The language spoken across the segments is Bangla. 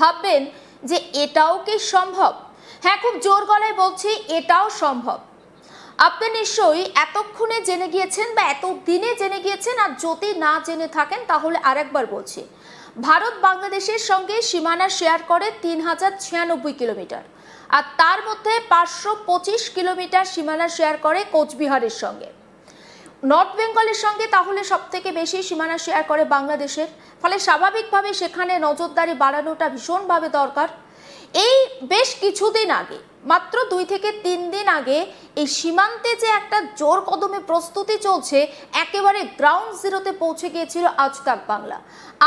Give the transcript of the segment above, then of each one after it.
ভাববেন যে এটাও কি সম্ভব। হ্যাঁ, খুব জোর গলায় বলছি, এটাও সম্ভব। আপনি নিশ্চয়ই এতক্ষণে জেনে গিয়েছেন বা এত দিনে জেনে গিয়েছেন, আর যদি না জেনে থাকেন তাহলে আরেকবার বলছি। ভারত বাংলাদেশের সঙ্গে সীমানা শেয়ার করে 3096 কিলোমিটার, আর তার মধ্যে 525 কিলোমিটার সীমানা শেয়ার করে কোচবিহারের সঙ্গে। নর্থ বেঙ্গলের সঙ্গে তাহলে সব থেকে বেশি সীমানা শেয়ার করে বাংলাদেশের, ফলে স্বাভাবিকভাবে সেখানে নজরদারি বাড়ানোটা ভীষণভাবে দরকার। এই বেশ কিছুদিন আগে, মাত্র 2 থেকে 3 দিন আগে, এই সীমান্তে যে একটা জোর কদমে প্রস্তুতি চলছে, একেবারে গ্রাউন্ড জিরোতে পৌঁছে গিয়েছিল আজ তাক বাংলা।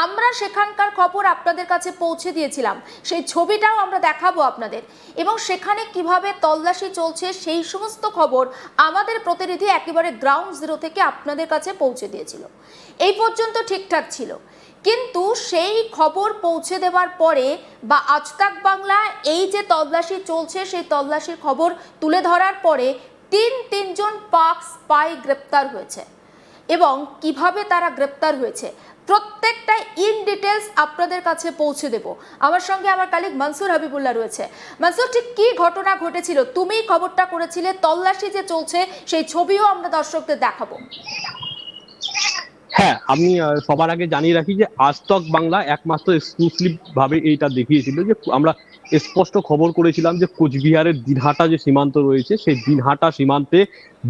আমরা সেখানকার খবর আপনাদের কাছে পৌঁছে দিয়েছিলাম, সেই ছবিটাও আমরা দেখাবো আপনাদের, এবং সেখানে কিভাবে তল্লাশি চলছে সেই সমস্ত খবর আমাদের প্রতিনিধি একেবারে গ্রাউন্ড জিরো থেকে আপনাদের কাছে পৌঁছে দিয়েছিল। এই পর্যন্ত ঠিকঠাক ছিল, কিন্তু সেই খবর পৌঁছে দেওয়ার পরে বা আজ তাক বাংলা এই যে তল্লাশি চলছে সেই তল্লাশির খবর তুলে ধরার পরে তিনজন পাক স্পাই গ্রেপ্তার হয়েছে। এবং কিভাবে তারা গ্রেপ্তার হয়েছে প্রত্যেকটা ইন ডিটেলস আপনাদের কাছে পৌঁছে দেব। আমার সঙ্গে আমার কালিগ মনসুর হাবিবুল্লাহ রয়েছে। মনসুর, ঠিক কি ঘটনা ঘটেছিল? তুমি খবরটা করেছিলে, তল্লাশি যে চলছে সেই ছবিও আমরা দর্শকদের দেখাবো। হ্যাঁ, আমি সবার আগে জানিয়ে রাখি যে আজ তক বাংলা একমাত্র এক্সক্লুসিভ ভাবে এইটা দেখিয়েছিল যে আমরা স্পষ্ট খবর করেছিলাম যে কোচবিহারের দিনহাটা যে সীমান্ত রয়েছে সেই দিনহাটা সীমান্তে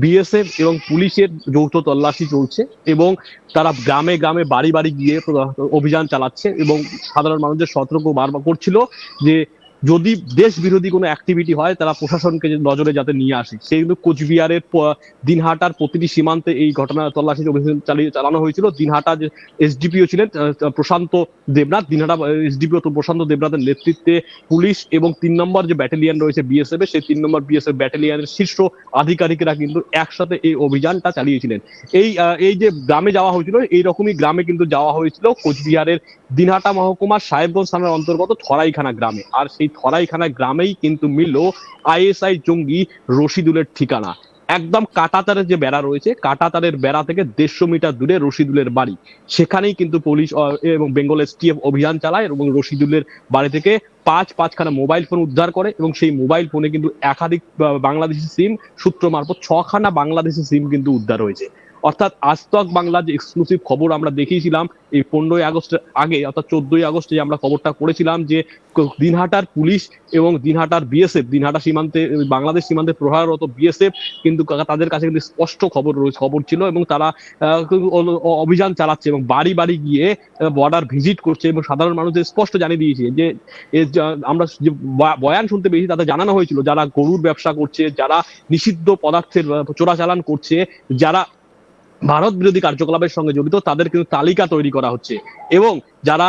বিএসএফ এবং পুলিশের যৌথ তল্লাশি চলছে এবং তারা গ্রামে গ্রামে বাড়ি বাড়ি গিয়ে অভিযান চালাচ্ছে এবং সাধারণ মানুষদের সতর্ক বারবার করছিল যে যদি দেশ বিরোধী কোনো অ্যাক্টিভিটি হয় তারা প্রশাসনকে নজরে যাতে নিয়ে আসে। সেই কিন্তু কোচবিহারের দিনহাটার প্রতিটি সীমান্তে এই ঘটনা তল্লাশি অভিযান চালানো হয়েছিল। দিনহাটা যে এসডিপিও ছিলেন প্রশান্ত দেবনাথ, দিনহাটা এসডিপিও প্রশান্ত দেবনাথের নেতৃত্বে পুলিশ এবং 3 নম্বর যে ব্যাটালিয়ন রয়েছে বিএসএফ এর, সেই 3 নম্বর বিএসএফ ব্যাটালিয়নের শীর্ষ আধিকারিকরা কিন্তু একসাথে এই অভিযানটা চালিয়েছিলেন। এই যে গ্রামে যাওয়া হয়েছিল, এইরকমই গ্রামে কিন্তু যাওয়া হয়েছিল কোচবিহারের দিনহাটা মহকুমার সাহেবগঞ্জ থানার অন্তর্গত থরাইখানা গ্রামে। আর সেই থরাইখানা গ্রামেই কিন্তু মিলল আইএসআই জঙ্গি রশিদুলের ঠিকানা। একদম কাঁটাতারের যে বেড়া রয়েছে, কাঁটাতারের বেড়া থেকে 150 মিটার দূরে রশিদুলের বাড়ি। সেখানেই কিন্তু পুলিশ এবং বেঙ্গল এসটিএফ অভিযান চালায় এবং রশিদুলের বাড়ি থেকে পাঁচখানা মোবাইল ফোন উদ্ধার করে এবং সেই মোবাইল ফোনে কিন্তু একাধিক বাংলাদেশি সিম, সূত্র মারফত 6খানা বাংলাদেশি সিম কিন্তু উদ্ধার হয়েছে। অর্থাৎ আজ তক বাংলা যে এক্সক্লুসিভ খবর আমরা দেখিয়েছিলাম এই 15ই আগস্টের আগে, অর্থাৎ 14ই আগস্টে আমরা খবরটা করেছিলাম যে দিনহাটার পুলিশ এবং দিনহাটার বিএসএফ, দিনহাটা সীমান্তে বাংলাদেশ সীমান্তে প্রহাররত বিএসএফ কিন্তু তাদের কাছে কিন্তু স্পষ্ট খবর ছিল এবং তারা অভিযান চালাচ্ছে এবং বাড়ি বাড়ি গিয়ে বর্ডার ভিজিট করছে এবং সাধারণ মানুষদের স্পষ্ট জানিয়ে দিয়েছে যে আমরা যে বয়ান শুনতে পেয়েছি তাতে জানানো হয়েছিল যারা গরুর ব্যবসা করছে, যারা নিষিদ্ধ পদার্থের চোরাচালান করছে, যারা ভারত বিরোধী কার্যকলাপের সঙ্গে জড়িত তাদের কিন্তু তালিকা তৈরি করা হচ্ছে এবং যারা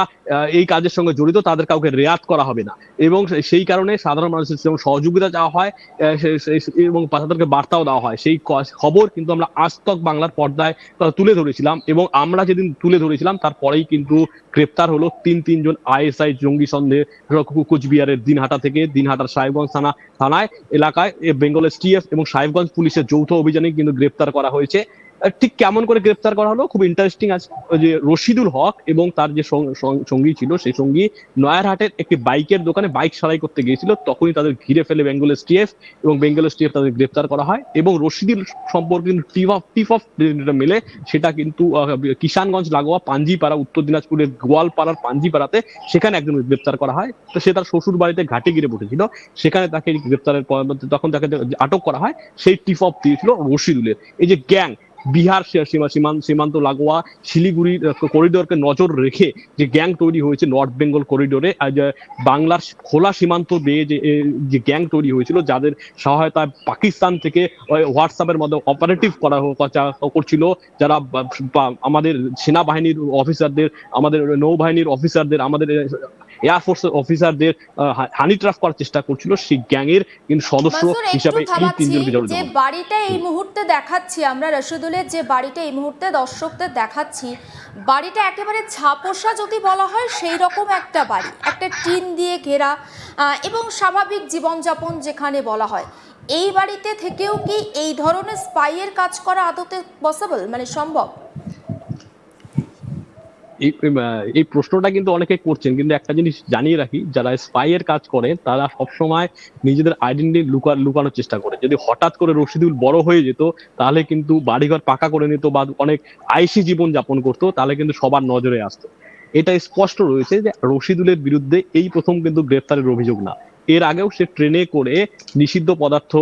এই কাজের সঙ্গে জড়িত তাদের কাউকে রেয়াত করা হবে না এবং সেই কারণে সাধারণ মানুষের সহযোগিতা চাওয়া হয় এবং তাদেরকে বার্তাও দেওয়া হয়। সেই খবর কিন্তু আমরা আজ তক বাংলার পর্দায় তুলে ধরেছিলাম এবং আমরা যেদিন তুলে ধরেছিলাম তারপরেই কিন্তু গ্রেপ্তার হলো তিনজন আইএসআই জঙ্গি সন্দেহে কোচবিহারের দিনহাটা থেকে, দিনহাটার সাহেবগঞ্জ থানায় এলাকায় বেঙ্গল এসটিএফ এবং সাহেবগঞ্জ পুলিশের যৌথ অভিযানে কিন্তু গ্রেপ্তার করা হয়েছে। ঠিক কেমন করে গ্রেপ্তার করা হলো খুব ইন্টারেস্টিং আছে। যে রশিদুল হক এবং তার যে সঙ্গী ছিল সেই সঙ্গী নয়ারহাটের একটি বাইকের দোকানে বাইক সারাই করতে গিয়েছিল, তখনই তাদের ঘিরে ফেলে বেঙ্গল এসটিএফ এবং বেঙ্গল এসটিএফ তাদের গ্রেপ্তার করা হয় এবং রশিদুল সম্পর্কে টিপ অফ মেলে সেটা কিন্তু কিষানগঞ্জ লাগোয়া পাঞ্জিপাড়া, উত্তর দিনাজপুরের গোয়ালপাড়ার পাঞ্জিপাড়াতে সেখানে একজন গ্রেপ্তার করা হয়। তো সে তার শ্বশুর বাড়িতে ঘাটে গিরে বসেছিল, সেখানে তাকে গ্রেপ্তারের পর তখন তাকে আটক করা হয়। সেই টিপ অফ দিয়েছিল রশিদুলের। এই যে গ্যাং বিহার সীমান্ত লাগোয়া শিলিগুড়ি করিডোরকে নজর রেখে যে গ্যাং তৈরি হয়েছে নর্থ বেঙ্গল করিডোরে, বাংলার খোলা সীমান্ত বেয়ে যে গ্যাং তৈরি হয়েছিল যাদের সহায়তায় পাকিস্তান থেকে হোয়াটসঅ্যাপের মধ্যে অপারেটিভ করছিল, যারা আমাদের সেনাবাহিনীর অফিসারদের, আমাদের নৌবাহিনীর অফিসারদের, আমাদের এয়ারফোর্স অফিসারদের হানি ট্রাপ করার চেষ্টা করছিল, সেই গ্যাংয়ের কিন্তু সদস্য হিসাবে এই তিনজনকে জড়িত। যে বাড়িটা এই মুহূর্তে দেখাচ্ছি আমরা, রশিদুলের যে বাড়িটা এই মুহূর্তে দর্শকদের দেখাচ্ছি, বাড়িটা একেবারে ছাপোষা যদি বলা হয় সেই রকম একটা বাড়ি, একটা টিন দিয়ে ঘেরা এবং স্বাভাবিক জীবনযাপন যেখানে বলা হয়। এই বাড়িতে থেকেও কি এই ধরনের স্পাইয়ের কাজ করা আদতে পসিবল, মানে সম্ভব? এই এই প্রশ্নটা কিন্তু অনেকে করছেন, কিন্তু একটা জিনিস জানিয়ে রাখি, যারা স্পাই এর কাজ করে তারা সবসময় নিজেদের আইডেন্টিটি লুকানোর চেষ্টা করে। যদি হঠাৎ করে রশিদুল বড় হয়ে যেত, তাহলে কিন্তু বাড়িঘর পাকা করে নিত বা অনেক আইসি জীবন যাপন করতো, তাহলে কিন্তু সবার নজরে আসতো। এটা স্পষ্ট রয়েছে যে রশিদুলের বিরুদ্ধে এই প্রথম কিন্তু গ্রেফতারের অভিযোগ না। এর আগেও সে ট্রেনে করে নিষিদ্ধ পদার্থ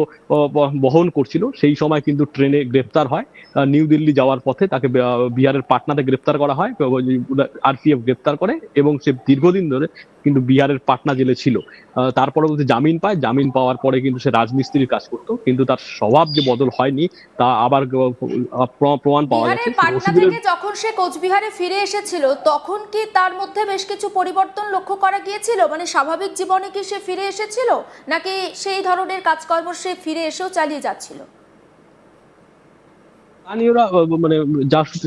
বহন করছিল, সেই সময় কিন্তু ট্রেনে গ্রেফতার হয়। নিউ দিল্লি যাওয়ার পথে তাকে বিহারের পাটনাতে গ্রেফতার করা হয়, আরপিএফ গ্রেফতার করে, এবং সে দীর্ঘদিন ধরে কিন্তু বিহারের পাটনা জেলে ছিল। তার পরবর্তী জামিন পায়, জামিন পাওয়ার পরে কিন্তু সে রাজমিস্ত্রির কাজ করতো, কিন্তু তার স্বভাব যে বদল হয়নি তা আবার প্রমাণ পাওয়া গেছে। বিহারের পাটনা থেকে যখন সে কোচবিহারে ফিরে এসেছিল, তখন কি তার মধ্যে বেশ কিছু পরিবর্তন লক্ষ্য করা গিয়েছিল? মানে স্বাভাবিক জীবনে কি সে ফিরে এসেছিল, নাকি সেই ধরনের কাজকর্ম সে ফিরে এসেও চালিয়ে যাচ্ছিল? স্থানীয়রা মানে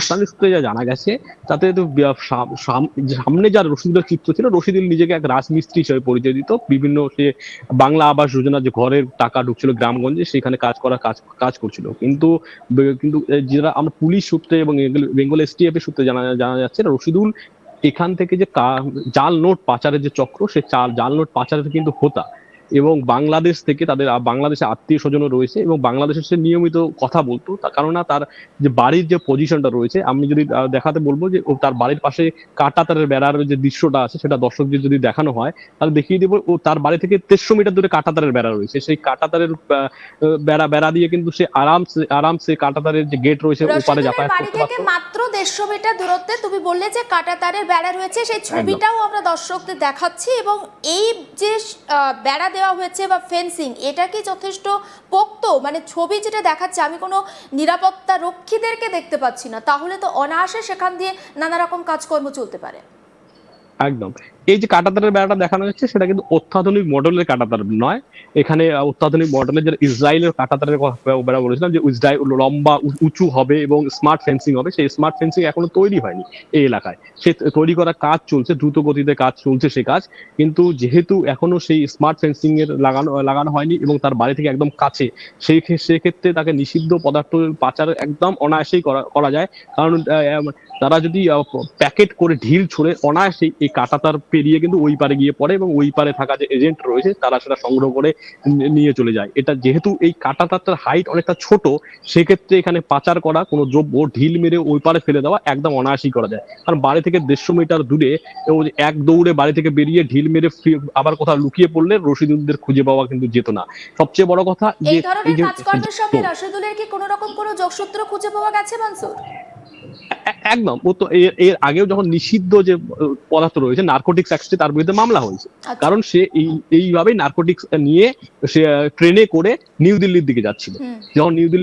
স্থানীয় সূত্রে যা জানা গেছে, তাতে তো সামনে যার রশিদুলের চিত্র ছিল, রশিদুল নিজেকে এক রাজমিস্ত্রি হিসেবে পরিচয় দিত। বিভিন্ন সে বাংলা আবাস যোজনা যে ঘরের টাকা ঢুকছিল গ্রামগঞ্জে, সেখানে কাজ করছিল। কিন্তু যারা আমরা পুলিশ সূত্রে এবং বেঙ্গল এসটিএফ এর সূত্রে জানা যাচ্ছে, রশিদুল এখান থেকে যে জাল নোট পাচারের যে চক্র, সে জাল নোট পাচারের কিন্তু হোতা, এবং বাংলাদেশ থেকে তাদের বাংলাদেশে আত্মীয় স্বজনও রয়েছে, এবং বাংলাদেশের সে নিয়মিত কথা বলতো। তার কারণ তার যে বাড়ির যে পজিশনটা রয়েছে, আমি যদি দেখাতে বলবো যে ও তার বাড়ির পাশে কাঁটাতারের বেড়ার যে দৃশ্যটা আছে, সেটা দর্শকদের যদি দেখানো হয়, তাহলে দেখিয়ে দেবো ও তার বাড়ি থেকে 150 মিটার দূরে কাঁটাতারের বেড়া রয়েছে। সেই কাঁটাতারের বেড়া দিয়ে কিন্তু সে আরামসে কাঁটাতারের যে গেট রয়েছে ওপারে যাতায়াত বাড়ি করতে থেকে পারতো। মাত্র 150 মিটার দূরত্বে তুমি বললে যে কাঁটাতারের বেড়া রয়েছে, সেই ছবিটাও আমরা দর্শকদের দেখাচ্ছি। এবং এই যে বেড়া দেওয়া হয়েছে বা ফেন্সিং, এটা কি যথেষ্ট পোক্ত? মানে ছবি যেটা দেখাচ্ছে, আমি কোনো নিরাপত্তা রক্ষীদেরকে দেখতে পাচ্ছি না, তাহলে তো অনায়াসে সেখান দিয়ে নানা রকম কাজকর্ম চলতে পারে। একদম। এই যে কাঁটাতারের বেড়াটা দেখানো হচ্ছে, সেটা কিন্তু অত্যাধুনিক মডেলের কাঁটাতার নয়। এখানে অত্যাধুনিক মডেলের, যেটা ইসরায়েলের কাঁটাতারের বেড়া বলেছিলাম, যে ইসরায়েল লম্বা উঁচু হবে এবং স্মার্ট ফেন্সিং হবে, সেই স্মার্ট ফেন্সিং এখনো তৈরি হয়নি এই এলাকায়। সে তৈরি করার কাজ চলছে, দ্রুত গতিতে কাজ চলছে সে কাজ। কিন্তু যেহেতু এখনো সেই স্মার্ট ফেন্সিং এর লাগানো হয়নি এবং তার বাড়ি থেকে একদম কাছে, সেক্ষেত্রে তাকে নিষিদ্ধ পদার্থ পাচার একদম অনায়াসেই করা যায়। কারণ তারা যদি প্যাকেট করে ঢিল ছুঁড়ে অনায়াসেই এই কাঁটাতার পেরিয়ে কিন্তু ওই পারে গিয়ে পড়ে, এবং ওই পারে থাকা যে এজেন্ট রয়েছে তারা সেটা সংগ্রহ করে নিয়ে চলে যায়। এটা যেহেতু এই কাঁটাতারটার হাইট অনেকটা ছোট, সেক্ষেত্রে এখানে পাচার করা কোনো দ্রব্য ঢিল মেরে ওই পারে ফেলে দেওয়া একদম অনায়াসই করা যায়। কারণ বাড়ি থেকে 150 মিটার দূরে এক দৌড়ে বাড়ি থেকে বেরিয়ে ঢিল মেরে আবার কোথাও লুকিয়ে পড়লে রশিদুলদের খুঁজে পাওয়া কিন্তু যেত না। সবচেয়ে বড় কথা যে এই ধরনের কাজকর্মের সঙ্গে রশিদুলের কি কোনো রকম কোনো যোগসূত্র খুঁজে পাওয়া গেছে মনসুর? একদম। ও তো এর আগেও যখন নিষিদ্ধ যে পদার্থ রয়েছে নার্কোটিক্স অ্যাক্টে, তার বিরুদ্ধে মামলা হয়েছে। কারণ সে এইভাবেই নার্কোটিক্স নিয়ে সে ট্রেনে করে নিউ দিল্লির দিকে যাচ্ছিল। যখন নিউ দিল্লি